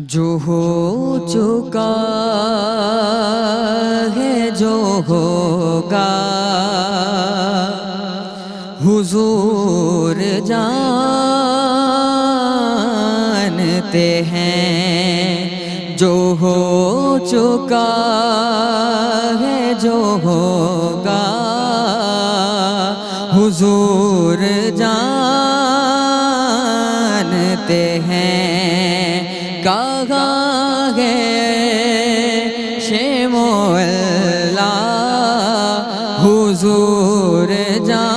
جو ہو چکا ہے جو ہوگا حضور جانتے ہیں، جو ہو چکا ہے جو ہوگا حضور جانتے ہیں۔ کہاں ہے شمولا حضور جانتے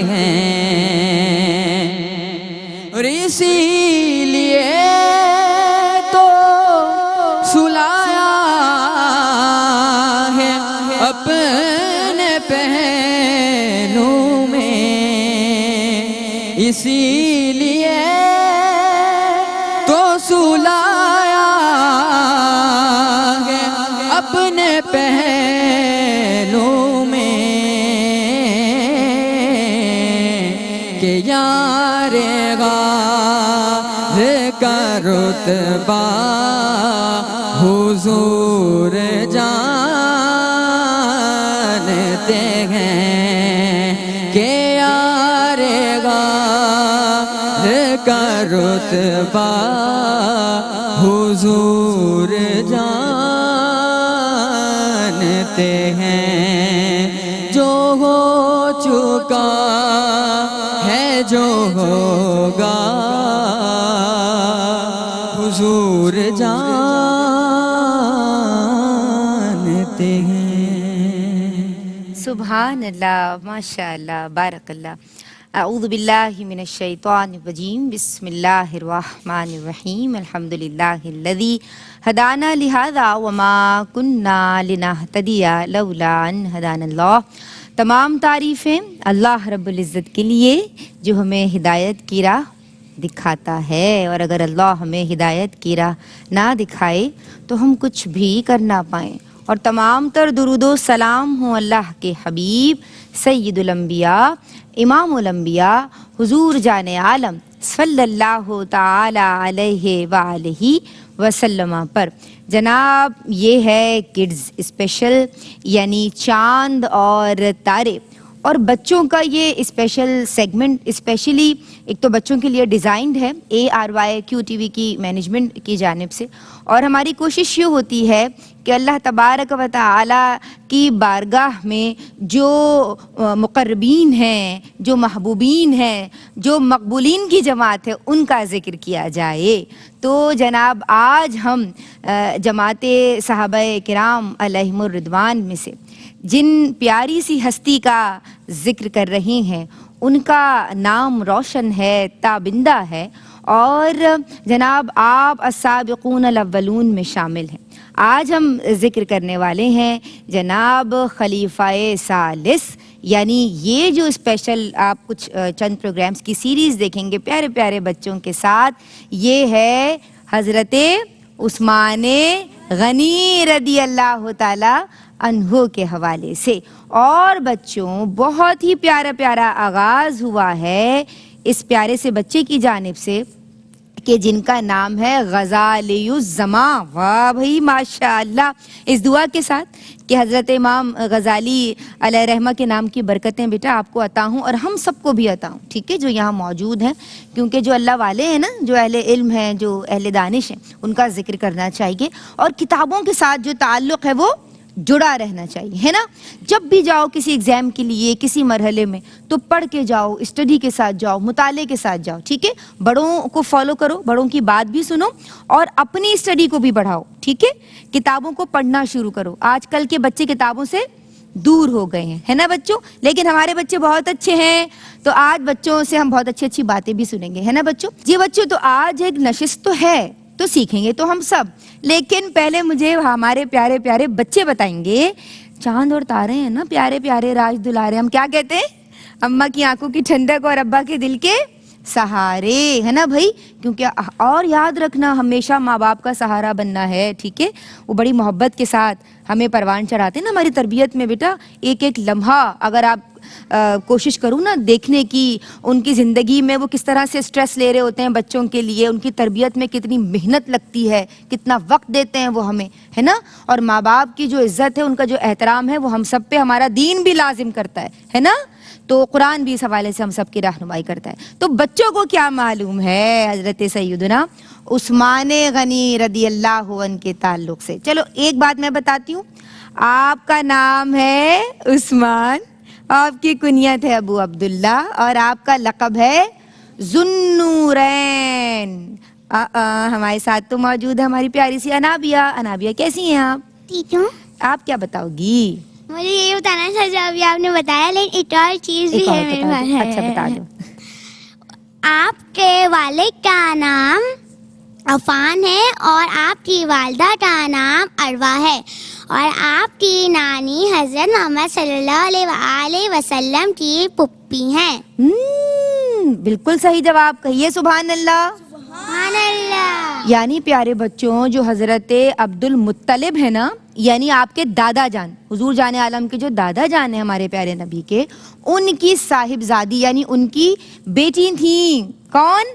ہیں، اور اسی لیے تو سلایا ہے اپنے پہلو میں، اسی لیے تو سلایا ہے اپنے پہلو میں، کہ یار غار کا رتبہ حضور جانتے ہیں، کہ یار غار کا رتبہ حضور جانتے ہیں، جو ہو چکا ہے جو ہوگا حضور جانتے ہیں۔ سبحان اللہ، ماشاء اللہ، بارک اللہ۔ اعوذ باللہ من الشیطان الرجیم، بسم اللہ الرحمن الرحیم، الحمدللہ الذی ہدانا لہذا وما کننا لنہتدی لولا ان ہدانا اللہ۔ تمام تعریفیں اللہ رب العزت کے لیے جو ہمیں ہدایت کی راہ دکھاتا ہے، اور اگر اللہ ہمیں ہدایت کی راہ نہ دکھائے تو ہم کچھ بھی کر نہ پائیں۔ اور تمام تر درود و سلام ہوں اللہ کے حبیب سید الانبیاء امام الانبیاء حضور جان عالم صلی اللہ تعالی علیہ وآلہ وسلم پر۔ جناب یہ ہے کڈز اسپیشل، یعنی چاند اور تارے، اور بچوں کا یہ اسپیشل سیگمنٹ اسپیشلی ایک تو بچوں کے لیے ڈیزائنڈ ہے ARYQ-TV کی مینجمنٹ کی جانب سے، اور ہماری کوشش یہ ہوتی ہے کہ اللہ تبارک و تعالی کی بارگاہ میں جو مقربین ہیں، جو محبوبین ہیں، جو مقبولین کی جماعت ہے، ان کا ذکر کیا جائے۔ تو جناب آج ہم جماعت صحابہ کرام علیہم الرضوان میں سے جن پیاری سی ہستی کا ذکر کر رہے ہیں، ان کا نام روشن ہے، تابندہ ہے، اور جناب آپ السابقون الاولون میں شامل ہیں۔ آج ہم ذکر کرنے والے ہیں جناب خلیفہ ثالث، یعنی یہ جو اسپیشل آپ کچھ چند پروگرامز کی سیریز دیکھیں گے پیارے پیارے بچوں کے ساتھ، یہ ہے حضرت عثمان غنی رضی اللہ تعالی عنہ کے حوالے سے۔ اور بچوں بہت ہی پیارا پیارا آغاز ہوا ہے اس پیارے سے بچے کی جانب سے کہ جن کا نام ہے غزالی الزمان۔ واہ بھئی ماشاء اللہ، اس دعا کے ساتھ کہ حضرت امام غزالی علیہ رحمہ کے نام کی برکتیں بیٹا آپ کو عطا ہوں اور ہم سب کو بھی عطا ہوں، ٹھیک ہے، جو یہاں موجود ہیں، کیونکہ جو اللہ والے ہیں نا، جو اہل علم ہیں، جو اہل دانش ہیں، ان کا ذکر کرنا چاہیے، اور کتابوں کے ساتھ جو تعلق ہے وہ جڑا رہنا چاہیے، ہے نا۔ جب بھی جاؤ کسی ایگزام کے لیے کسی مرحلے میں تو پڑھ کے جاؤ، اسٹڈی کے ساتھ جاؤ، مطالعے کے ساتھ جاؤ، ٹھیک ہے۔ بڑوں کو فالو کرو، بڑوں کی بات بھی سنو، اور اپنی اسٹڈی کو بھی بڑھاؤ، ٹھیک ہے۔ کتابوں کو پڑھنا شروع کرو۔ آج کل کے بچے کتابوں سے دور ہو گئے ہیں، ہے نا بچوں، لیکن ہمارے بچے بہت اچھے ہیں، تو آج بچوں سے ہم بہت اچھی اچھی باتیں بھی سنیں گے، ہے نا بچوں۔ جی بچوں، تو آج ایک نشست تو ہے، تو سیکھیں گے تو ہم سب، لیکن پہلے مجھے ہمارے پیارے پیارے بچے بتائیں گے، چاند اور تارے ہیں نا پیارے پیارے راج دلارے، ہم کیا کہتے ہیں؟ اماں کی آنکھوں کی ٹھنڈک اور ابا کے دل کے سہارے، ہے نا بھائی، کیونکہ اور یاد رکھنا ہمیشہ ماں باپ کا سہارا بننا ہے، ٹھیک ہے۔ وہ بڑی محبت کے ساتھ ہمیں پروان چڑھاتے ہیں نا ہماری تربیت میں، بیٹا ایک ایک لمحہ اگر آپ کوشش کروں نا دیکھنے کی، ان کی زندگی میں وہ کس طرح سے سٹریس لے رہے ہوتے ہیں بچوں کے لیے، ان کی تربیت میں کتنی محنت لگتی ہے، کتنا وقت دیتے ہیں وہ ہمیں، ہے نا. اور ماں باپ کی جو عزت ہے، ان کا جو احترام ہے، وہ ہم سب پہ ہمارا دین بھی لازم کرتا ہے نا. تو قرآن بھی اس حوالے سے ہم سب کی رہنمائی کرتا ہے. تو بچوں کو کیا معلوم ہے حضرت سیدنا عثمان غنی رضی اللہ عنہ کے تعلق سے؟ چلو ایک بات میں بتاتی ہوں. آپ کا نام ہے عثمان، آپ کی کنیت ہے ابو عبداللہ، اور آپ کا لقب ہے ذوالنورین. ہمارے ساتھ تو موجود ہے ہماری پیاری سی انابیہ. انابیہ کیسی ہیں آپ؟ ٹھیک ہوں. آپ کیا بتاؤ گی؟ مجھے یہ بتانا تھا جو ابھی آپ نے بتایا، لیکن ایک اور چیز بھی ایک ہے اور میرے بتا پاس. دو. اچھا بتا دو. آپ کے والد کا نام عفان ہے اور آپ کی والدہ کا نام اروا ہے، اور آپ کی نانی حضرت محمد صلی اللہ علیہ وآلہ وسلم کی پھپھی ہیں. بالکل صحیح جواب. کہیے سبحان اللہ. سبحان اللہ. یعنی پیارے بچوں، جو حضرت عبد المطلب ہے نا، یعنی آپ کے دادا جان، حضور جان عالم کے جو دادا جان ہیں ہمارے پیارے نبی کے، ان کی صاحبزادی یعنی ان کی بیٹی تھیں. کون؟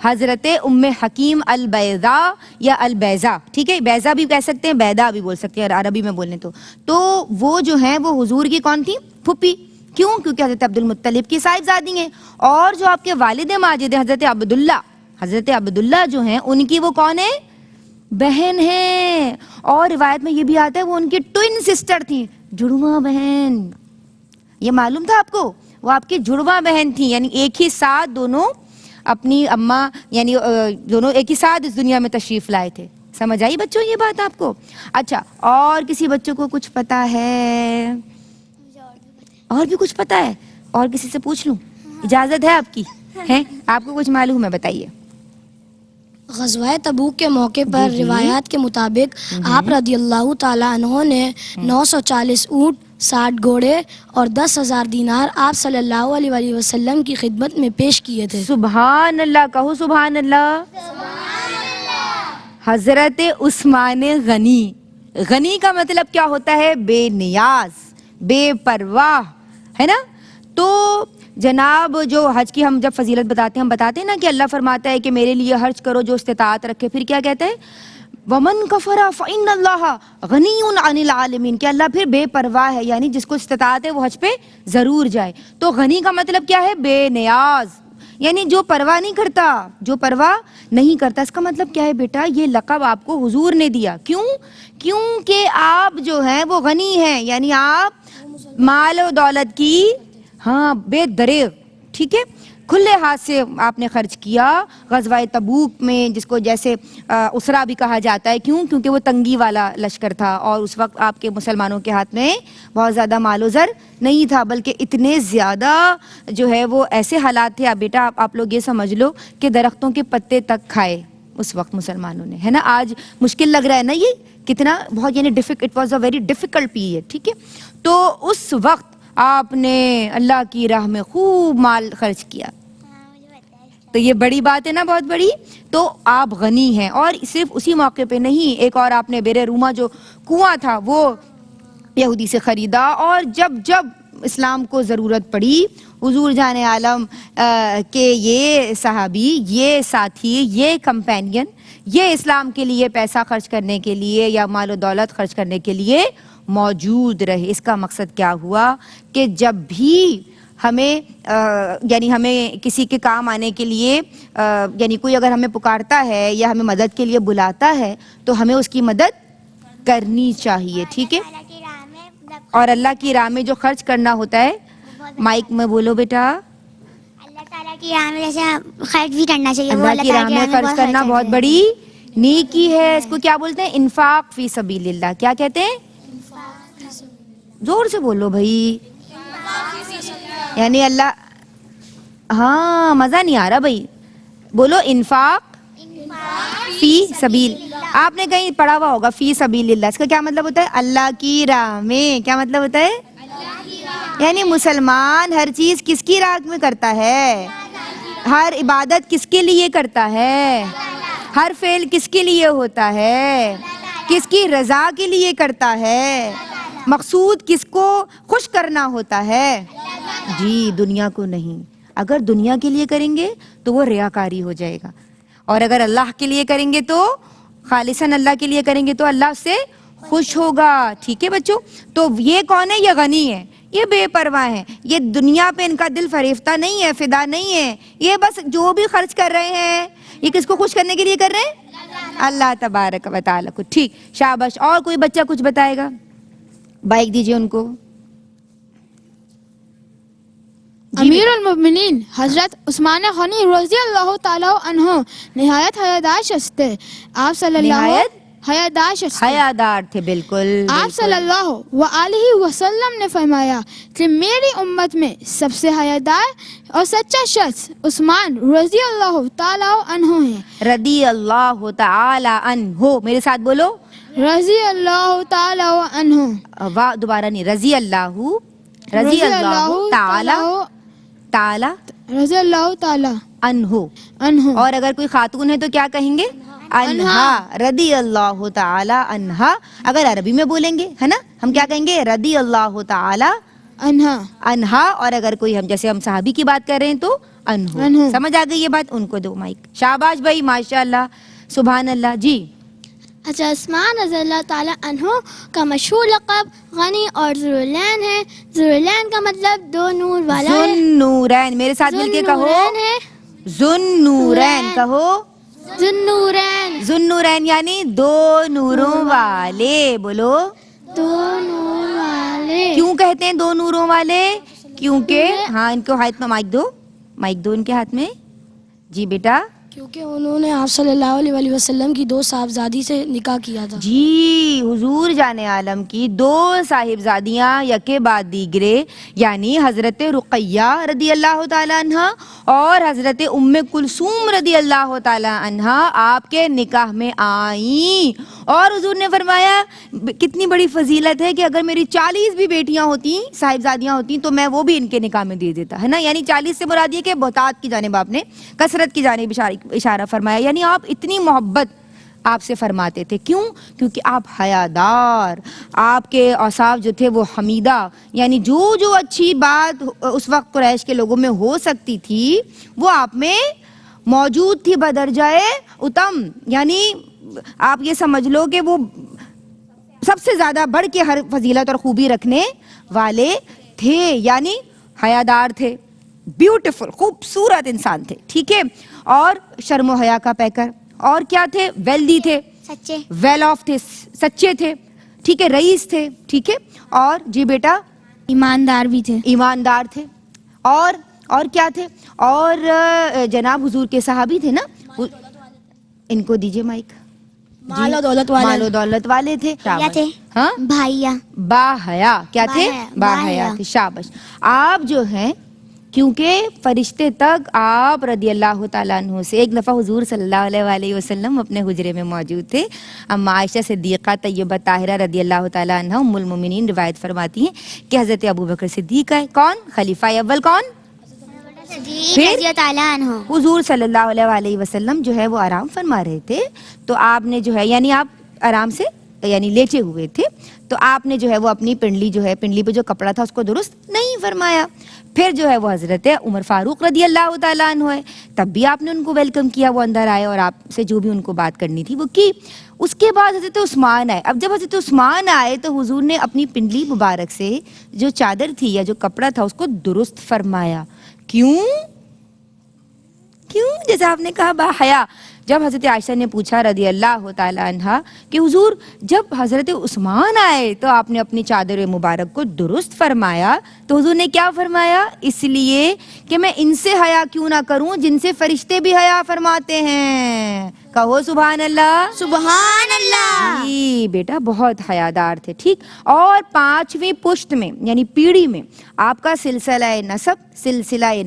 حضرت ام حکیم البیضاء یا البیضا. ٹھیک ہے، بیضا بھی کہہ سکتے ہیں، بیدا بھی بول سکتے ہیں عربی میں بولنے. تو وہ جو ہیں وہ حضور کی کون تھی؟ پھپھی. کیوں؟ کیونکہ حضرت عبد المطلب کی صاحبزادی ہیں. اور جو آپ کے والد ماجد ہیں حضرت عبداللہ جو ہیں، ان کی وہ کون ہے؟ بہن ہیں. اور روایت میں یہ بھی آتا ہے وہ ان کی ٹوئن سسٹر تھیں، جڑواں بہن. یہ معلوم تھا آپ کو؟ وہ آپ کی جڑواں بہن تھیں، یعنی ایک ہی ساتھ دونوں اپنی اماں، یعنی دونوں ایک ہی ساتھ اس دنیا میں تشریف لائے تھے. سمجھ آئی بچوں یہ بات آپ کو؟ اچھا، اور کسی بچوں کو کچھ پتا ہے؟ اور بھی کچھ پتا ہے؟ اور کسی سے پوچھ لوں؟ اجازت ہے آپ کی؟ ہے آپ کو کچھ معلوم ہے؟ بتائیے. غزوہ تبوک کے موقع پر جی. روایات کے مطابق آپ رضی اللہ تعالیٰ عنہ نے 940 اونٹ، 60 گھوڑے اور 10,000 دینار آپ صلی اللہ علیہ وآلہ وسلم کی خدمت میں پیش کیے تھے. سبحان اللہ. کہو سبحان اللہ. حضرت عثمان غنی. غنی کا مطلب کیا ہوتا ہے؟ بے نیاز، بے پرواہ، ہے نا. تو جناب جو حج کی ہم جب فضیلت بتاتے ہیں، ہم بتاتے ہیں نا کہ اللہ فرماتا ہے کہ میرے لیے حج کرو جو استطاعت رکھے. پھر کیا کہتا ہے؟ وَمَن كَفَرَ فَإِنَّ اللَّهَ غَنِيٌّ عَنِ الْعَالَمِينَ، کہ اللہ پھر بے پرواہ ہے، یعنی جس کو استطاعت ہے وہ حج پہ ضرور جائے. تو غنی کا مطلب کیا ہے؟ بے نیاز، یعنی جو پرواہ نہیں کرتا، جو پرواہ نہیں کرتا. اس کا مطلب کیا ہے بیٹا؟ یہ لقب آپ کو حضور نے دیا. کیوں؟ کیونکہ آپ جو ہیں وہ غنی ہیں، یعنی آپ مال و دولت کی بے دریغ. ٹھیک ہے، کھلے ہاتھ سے آپ نے خرچ کیا غزوہ تبوک میں، جس کو جیسے اسرا بھی کہا جاتا ہے. کیوں؟ کیونکہ وہ تنگی والا لشکر تھا، اور اس وقت آپ کے مسلمانوں کے ہاتھ میں بہت زیادہ مال و زر نہیں تھا، بلکہ اتنے زیادہ جو ہے وہ ایسے حالات تھے. اب بیٹا آپ لوگ یہ سمجھ لو کہ درختوں کے پتے تک کھائے اس وقت مسلمانوں نے، ہے نا. آج مشکل لگ رہا ہے نا یہ کتنا، بہت یعنی it was a very difficult period. ٹھیک ہے، تو اس وقت آپ نے اللہ کی راہ میں خوب مال خرچ کیا. تو یہ بڑی بات ہے نا، بہت بڑی. تو آپ غنی ہیں، اور صرف اسی موقع پہ نہیں، ایک اور آپ نے بیر روما جو کنواں تھا وہ یہودی سے خریدا. اور جب جب اسلام کو ضرورت پڑی، حضور جان عالم کے یہ صحابی، یہ ساتھی، یہ کمپینین، یہ اسلام کے لیے پیسہ خرچ کرنے کے لیے یا مال و دولت خرچ کرنے کے لیے موجود رہے. اس کا مقصد کیا ہوا کہ جب بھی ہمیں یعنی ہمیں کسی کے کام آنے کے لیے یعنی کوئی اگر ہمیں پکارتا ہے یا ہمیں مدد کے لیے بلاتا ہے تو ہمیں اس کی مدد کرنی چاہیے. ٹھیک ہے، اور اللہ کی راہ میں جو خرچ کرنا ہوتا ہے، مائک میں بولو بیٹا، اللہ تعالیٰ کی راہ میں جیسے خرچ بھی کرنا چاہیے. وہ اللہ کی راہ میں خرچ کرنا بہت بڑی نیکی ہے. اس کو کیا بولتے ہیں؟ انفاق فی سبیل اللہ. کیا کہتے ہیں؟ زور سے بولو بھائی. یعنی اللہ، مزہ نہیں آ رہا بھائی، بولو انفاق فی سبیل. آپ نے کہیں پڑھا ہوا ہوگا فی سبیل اللہ. اس کا کیا مطلب ہوتا ہے؟ اللہ کی راہ میں. کیا مطلب ہوتا ہے؟ یعنی مسلمان ہر چیز کس کی راہ میں کرتا ہے؟ ہر عبادت کس کے لیے کرتا ہے؟ ہر فعل کس کے لیے ہوتا ہے؟ کس کی رضا کے لیے کرتا ہے؟ مقصود کس کو خوش کرنا ہوتا ہے؟ جی دنیا کو نہیں. اگر دنیا کے لیے کریں گے تو وہ ریاکاری ہو جائے گا, اور اگر اللہ کے لیے کریں گے تو خالصاً اللہ کے لیے کریں گے تو اللہ اس سے خوش ہوگا. ٹھیک ہے بچوں, تو یہ کون ہے؟ یہ غنی ہے, یہ بے پرواہ ہے, یہ دنیا پہ ان کا دل فریفتہ نہیں ہے, فدا نہیں ہے. یہ بس جو بھی خرچ کر رہے ہیں یہ کس کو خوش کرنے کے لیے کر رہے ہیں؟ اللہ تبارک و تعالیٰ کو. ٹھیک, شاباش. اور کوئی بچہ کچھ بتائے گا؟ بائک دیجئے ان کو. امیر المؤمنین حضرت عثمان غنی رضی اللہ تعالیٰ عنہ نہایت حیادار شخص تھے. آپ صلی اللہ نہایت حیادار شخص تھے. حیادار تھے, بالکل. آپ صلی اللہ وآلہ وسلم نے فرمایا کہ میری امت میں سب سے حیادار اور سچا شخص عثمان رضی اللہ تعالیٰ عنہ ہے. رضی اللہ تعالی عنہ, میرے ساتھ بولو, رضی اللہ تعالیٰ عنہ. واہ, دوبارہ نہیں, رضی اللہ تعالی تعالی رضی اللہ تعالیٰ عنہ. عنہ. اور اگر کوئی خاتون ہے تو کیا کہیں گے؟ انہا. رضی اللہ تعالی عنہا. اگر عربی میں بولیں گے ہے نا, ہم کیا کہیں گے؟ رضی اللہ تعالی عنہ. انہا. اور اگر کوئی ہم جیسے ہم صحابی کی بات کر رہے ہیں تو انہو. انہو. سمجھ آ گئی یہ بات؟ ان کو دو مائک. شاباش بھائی, ماشاء اللہ, سبحان اللہ. جی حضرت عثمان رضی اللہ تعالیٰ عنہ کا مشہور لقب غنی اور ذوالعین ہے. ذوالعین کا مطلب دو نور والا ہے. ذوالنورین, میرے ساتھ مل کے کہو, ذوالنورین ہے. ذوالنورین کہو. ذوالنورین. ذوالنورین یعنی دو نوروں والے. بولو, دو نور والے. کیوں کہتے ہیں دو نوروں والے؟ کیونکہ, ہاں ان کو ہاتھ میں مائک دو, مائک دو ان کے ہاتھ میں. جی بیٹا. کیونکہ انہوں نے آپ صلی اللہ علیہ وسلم کی 2 صاحبزادی سے نکاح کیا تھا. جی حضور جان عالم کی 2 صاحبزادیاں یکے بعد دیگرے, یعنی حضرت رقیہ رضی اللہ تعالی عنہ اور حضرت ام کلثوم رضی اللہ تعالی عنہ آپ کے نکاح میں آئیں. اور حضور نے فرمایا کتنی بڑی فضیلت ہے کہ اگر میری 40 بھی بیٹیاں ہوتی, صاحبزادیاں ہوتی, تو میں وہ بھی ان کے نکاح میں دے دیتا, ہے نا. یعنی 40 سے مراد یہ کہ بہتات کی جانب آپ نے کثرت کی جانب اشارہ فرمایا. یعنی آپ اتنی محبت آپ سے فرماتے تھے. کیوں؟ کیونکہ آپ حیادار, آپ کے اوصاف جو تھے وہ حمیدہ, یعنی جو اچھی بات اس وقت قریش کے لوگوں میں ہو سکتی تھی وہ آپ میں موجود تھی بدرجائے اتم. یعنی آپ یہ سمجھ لو کہ وہ سب سے زیادہ بڑھ کے ہر فضیلت اور خوبی رکھنے والے تھے, یعنی حیادار تھے, بیوٹیفل, خوبصورت انسان تھے. ٹھیک ہے, اور شرم و حیا کا پیکر, اور کیا تھے؟ ویلدی تھے, سچے. ویل آف تھے, سچے تھے. ٹھیک ہے, رئیس تھے. ٹھیک ہے, اور جی بیٹا ایماندار بھی تھے. ایماندار تھے. اور کیا تھے؟ اور جناب حضور کے صحابی تھے نا, ان کو دیجئے مائک. مال و دولت والے. مال و دولت والے تھے. کیا تھے؟ ہاں, بھائیا. باحیا. کیا تھے؟ باحیا تھے. شاباش. آپ جو ہیں, کیونکہ فرشتے تک آپ رضی اللہ تعالیٰ عنہ سے, ایک دفعہ حضور صلی اللہ علیہ وسلم اپنے حجرے میں موجود تھے. اما عائشہ صدیقہ طیبہ طاہرہ رضی اللہ تعالیٰ عنہ ام المومنین روایت فرماتی ہیں کہ حضرت ابوبکر صدیق ہے. کون؟ خلیفہ اول. کون؟ رضی تعالیٰ عنہ. حضور صلی اللہ علیہ وسلم جو ہے وہ آرام فرما رہے تھے, تو آپ نے جو ہے, یعنی آپ آرام سے یعنی لیٹے ہوئے تھے, تو آپ نے جو ہے وہ اپنی پنڈلی جو ہے, پنڈلی پہ جو کپڑا تھا اس کو درست نہیں فرمایا. پھر جو ہے وہ حضرت عمر فاروق رضی اللہ تعالیٰ عنہ ہے, تب بھی آپ نے ان کو ویلکم کیا, وہ اندر آئے اور آپ سے جو بھی ان کو بات کرنی تھی وہ کی. اس کے بعد حضرت عثمان آئے. اب جب حضرت عثمان آئے تو حضور نے اپنی پنڈلی مبارک سے جو چادر تھی یا جو کپڑا تھا اس کو درست فرمایا. کیوں؟ جیسے آپ نے کہا باحیا. جب حضرت عائشہ نے پوچھا رضی اللہ تعالیٰ عنہ کہ حضور جب حضرت عثمان آئے تو آپ نے اپنی چادر مبارک کو درست فرمایا, تو حضور نے کیا فرمایا؟ اس لیے کہ میں ان سے حیا کیوں نہ کروں جن سے فرشتے بھی حیا فرماتے ہیں. کہو سبحان اللہ. سبحان اللہ. جی بیٹا بہت حیادار تھے. ٹھیک, اور 5ویں پشت میں یعنی پیڑھی میں آپ کا سلسلہ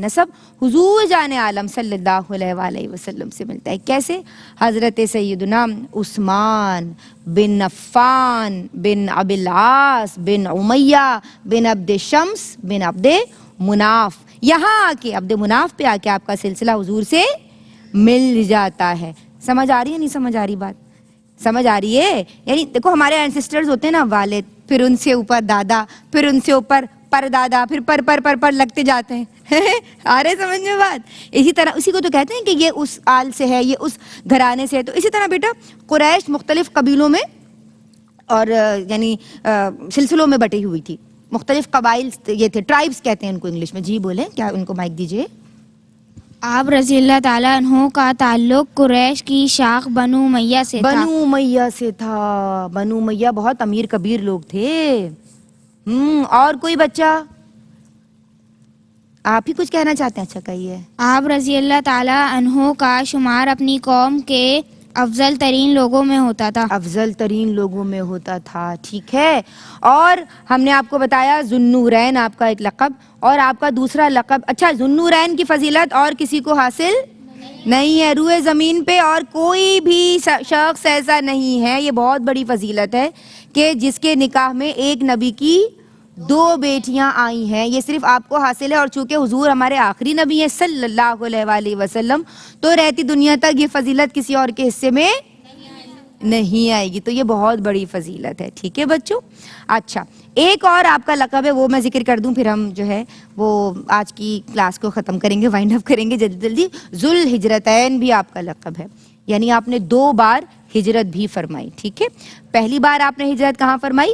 نسب حضور جان عالم صلی اللہ علیہ وسلم سے ملتا ہے. کیسے؟ حضرت سیدنا عثمان بن عفان بن ابی العاص بن امیہ بن عبد شمس بن عبد مناف, یہاں آ کے عبد مناف پہ آ کے آپ کا سلسلہ حضور سے مل جاتا ہے. سمجھ آ رہی ہے نہیں سمجھ آ رہی بات؟ سمجھ آ رہی ہے؟ یعنی دیکھو ہمارے اینسسٹرز ہوتے ہیں نا, والد پھر ان سے اوپر دادا، پھر ان سے اوپر پردادا، پھر پر لگتے جاتے ہیں. آ رہے سمجھ میں بات؟ اسی طرح اسی کو تو کہتے ہیں کہ یہ اس آل سے ہے، یہ اس گھرانے سے ہے. تو اسی طرح بیٹا قریش مختلف قبیلوں میں اور یعنی سلسلوں میں بٹی ہوئی تھی. مختلف قبائل یہ تھے، ٹرائبس کہتے ہیں ان کو انگلش میں. جی بولیں، کیا ان کو مائک دیجیے. آپ رضی اللہ تعالیٰ عنہ کا تعلق قریش کی شاخ بنو امیہ سے تھا. بنو امیہ سے تھا. بنو امیہ بہت امیر کبیر لوگ تھے. اور کوئی بچہ آپ ہی کچھ کہنا چاہتے ہیں؟ اچھا کہیے. آپ رضی اللہ تعالیٰ عنہ کا شمار اپنی قوم کے افضل ترین لوگوں میں ہوتا تھا. افضل ترین لوگوں میں ہوتا تھا. ٹھیک ہے. اور ہم نے آپ کو بتایا ذوالنورین آپ کا ایک لقب، اور آپ کا دوسرا لقب. اچھا، ذوالنورین کی فضیلت اور کسی کو حاصل نہیں ہے روئے زمین پہ، اور کوئی بھی شخص ایسا نہیں ہے. یہ بہت بڑی فضیلت ہے کہ جس کے نکاح میں ایک نبی کی 2 بیٹیاں آئی ہیں. یہ صرف آپ کو حاصل ہے، اور چونکہ حضور ہمارے آخری نبی ہیں صلی اللہ علیہ وآلہ وسلم، تو رہتی دنیا تک یہ فضیلت کسی اور کے حصے میں نہیں آئے گی. تو یہ بہت بڑی فضیلت ہے. ٹھیک ہے بچوں. اچھا، ایک اور آپ کا لقب ہے، وہ میں ذکر کر دوں، پھر ہم جو ہے وہ آج کی کلاس کو ختم کریں گے، وائنڈ اپ کریں گے جلدی جلدی. ذوالہجرتین بھی آپ کا لقب ہے، یعنی آپ نے 2 بار ہجرت بھی فرمائی. ٹھیک ہے. پہلی بار آپ نے ہجرت کہاں فرمائی؟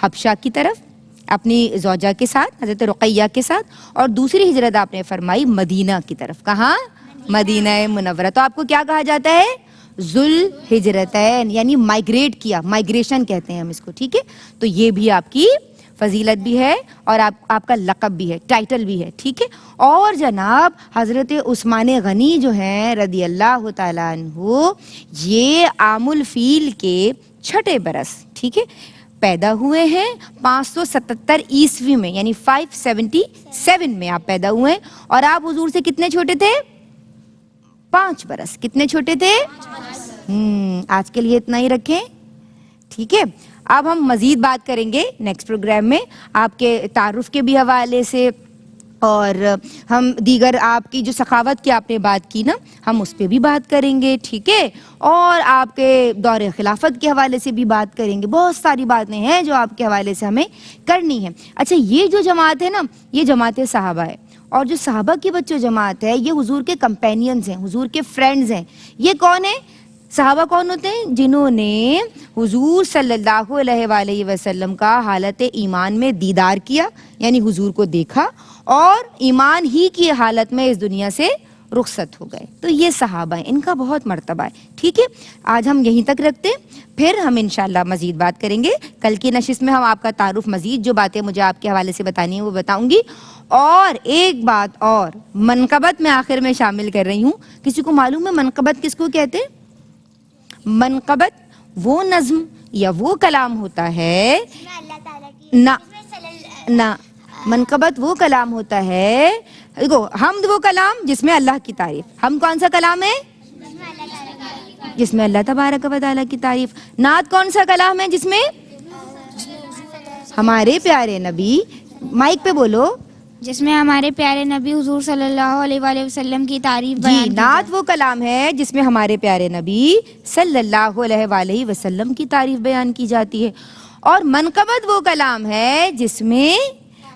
حبشہ کی طرف اپنی زوجہ کے ساتھ، حضرت رقیہ کے ساتھ. اور دوسری ہجرت آپ نے فرمائی مدینہ کی طرف. کہاں؟ مدینہ منورہ. تو آپ کو کیا کہا جاتا ہے؟ ذوالہجرتین، یعنی مائگریٹ کیا، مائگریشن کہتے ہیں ہم اس کو. ٹھیک ہے. تو یہ بھی آپ کی فضیلت بھی ہے، اور آپ کا لقب بھی ہے، ٹائٹل بھی ہے. ٹھیک ہے. اور جناب حضرت عثمان غنی جو ہیں رضی اللہ تعالیٰ عنہ، یہ عام الفیل کے 6 برس، ٹھیک ہے، پیدا ہوئے ہیں 577 عیسوی میں، یعنی 577 میں آپ پیدا ہوئے ہیں. اور آپ حضور سے کتنے چھوٹے تھے؟ 5 برس. کتنے چھوٹے تھے؟ آج کے لیے اتنا ہی رکھیں. ٹھیک ہے. اب ہم مزید بات کریں گے نیکسٹ پروگرام میں آپ کے تعارف کے بھی حوالے سے، اور ہم دیگر آپ کی جو سخاوت کی آپ نے بات کی نا، ہم اس پہ بھی بات کریں گے. ٹھیک ہے. اور آپ کے دور خلافت کے حوالے سے بھی بات کریں گے. بہت ساری باتیں ہیں جو آپ کے حوالے سے ہمیں کرنی ہے. اچھا، یہ جو جماعت ہے نا، یہ جماعت صحابہ ہے، اور جو صحابہ کی بچوں جماعت ہے یہ حضور کے کمپینینز ہیں، حضور کے فرینڈز ہیں. یہ کون ہیں؟ صحابہ کون ہوتے ہیں؟ جنہوں نے حضور صلی اللہ علیہ وآلہ وسلم کا حالت ایمان میں دیدار کیا، یعنی حضور کو دیکھا، اور ایمان ہی کی حالت میں اس دنیا سے رخصت ہو گئے. تو یہ صحابہ ہیں، ان کا بہت مرتبہ ہے. ٹھیک ہے. آج ہم یہیں تک رکھتے ہیں، پھر ہم انشاءاللہ مزید بات کریں گے. کل کی نشست میں ہم آپ کا تعارف، مزید جو باتیں مجھے آپ کے حوالے سے بتانی ہیں وہ بتاؤں گی. اور ایک بات اور، منقبت میں آخر میں شامل کر رہی ہوں. کسی کو معلوم ہے منقبت کس کو کہتے ہیں؟ منقبت وہ نظم یا وہ کلام ہوتا ہے نہ، منقبت وہ کلام ہوتا ہے، دیکھو، حمد وہ کلام جس میں اللہ کی تعریف. ہم کون سا کلام ہے؟ جس میں اللہ تبارک و تعالیٰ کی تعریف. نعت کون سا کلام ہے جس میں ہمارے پیارے نبی، مائک پہ بولو، جس میں ہمارے پیارے نبی حضور صلی اللہ علیہ وآلہ وسلم کی تعریف جی، بیان کی نعت جائے. وہ کلام ہے جس میں ہمارے پیارے نبی صلی اللہ علیہ وآلہ وسلم کی تعریف بیان کی جاتی ہے. اور منقبت وہ کلام ہے جس میں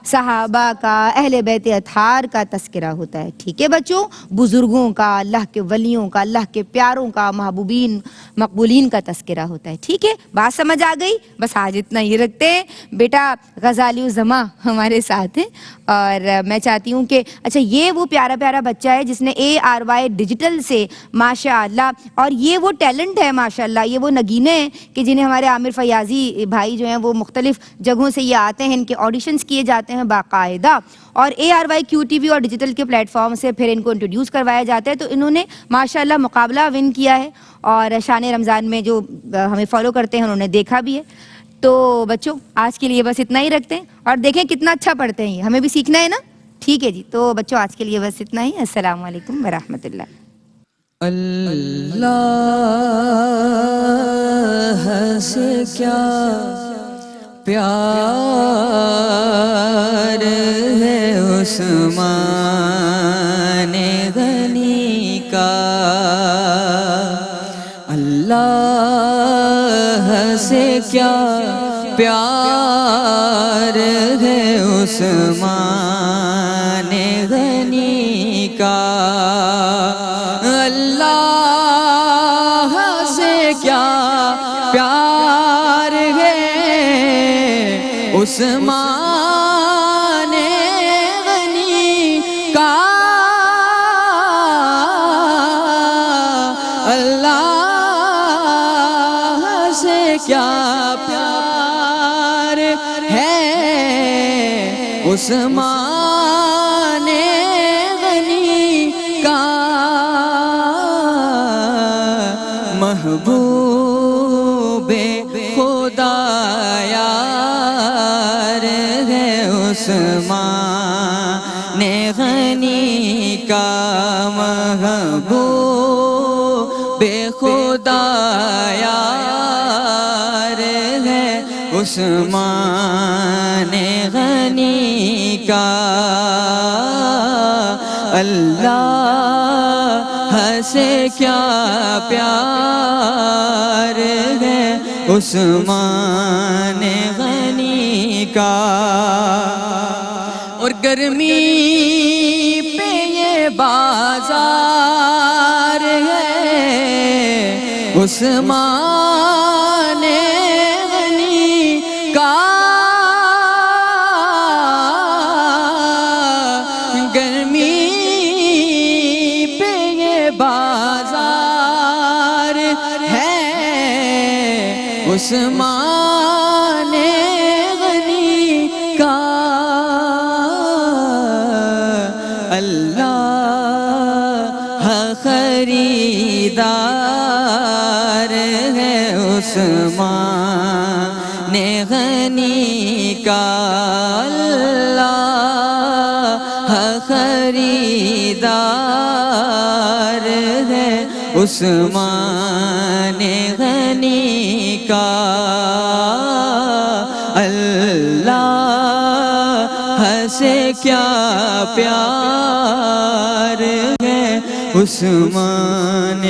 صحابہ کا، اہل بیت اطہار کا تذکرہ ہوتا ہے. ٹھیک ہے بچوں. بزرگوں کا، اللہ کے ولیوں کا، اللہ کے پیاروں کا، محبوبین مقبولین کا تذکرہ ہوتا ہے. ٹھیک ہے. بات سمجھ آ گئی؟ بس آج اتنا ہی رکھتے ہیں. بیٹا غزالی الزماں ہمارے ساتھ ہیں، اور میں چاہتی ہوں کہ اچھا، یہ وہ پیارا پیارا بچہ ہے جس نے ARY ڈیجیٹل سے ماشاء اللہ، اور یہ وہ ٹیلنٹ ہے ماشاء اللہ، یہ وہ نگینے ہیں کہ جنہیں ہمارے عامر فیاضی بھائی جو ہیں وہ مختلف جگہوں سے یہ آتے ہیں، ان کے آڈیشنز کیے جاتے ہیں باقاعدہ، اور ARY QTV اور ڈیجیٹل کے پلیٹ فارم سے پھر ان کو انٹروڈیوس کروایا جاتا ہے. تو انہوں نے ماشاءاللہ مقابلہ ون کیا ہے، اور شان رمضان میں جو ہمیں فالو کرتے ہیں انہوں نے دیکھا بھی ہے. تو بچوں آج کے لیے بس اتنا ہی رکھتے ہیں، اور دیکھیں کتنا اچھا پڑھتے ہیں، ہمیں بھی سیکھنا ہے نا. ٹھیک ہے جی. تو بچوں آج کے لیے بس اتنا ہی. السلام علیکم ورحمۃ اللہ. اللہ سے کیا پیار ہے عثمان غنی کا، اللہ سے کیا پیار ہے عثمان غنی کا، اللہ سے کیا پیار ہے عثمان غنی کا، اللہ سے کیا پیار ہے عثمان غنی کا، محبوب خدا یار ہے عثمان غنی کا، محبوب خدا یار ہے عثمان غنی کا، اللہ سے کیا پیار ہے عثمان غنی کا، اور گرمی پہ یہ بازار ہے عثمان غنی کا، گرمی پہ یہ بازار ہے عثمان غنی کا، اللہ خریدار ہے عثمان غنی کا، اللہ خریدار ہے عثمان غنی کا، اللہ سے کیا پیار ہے عثمان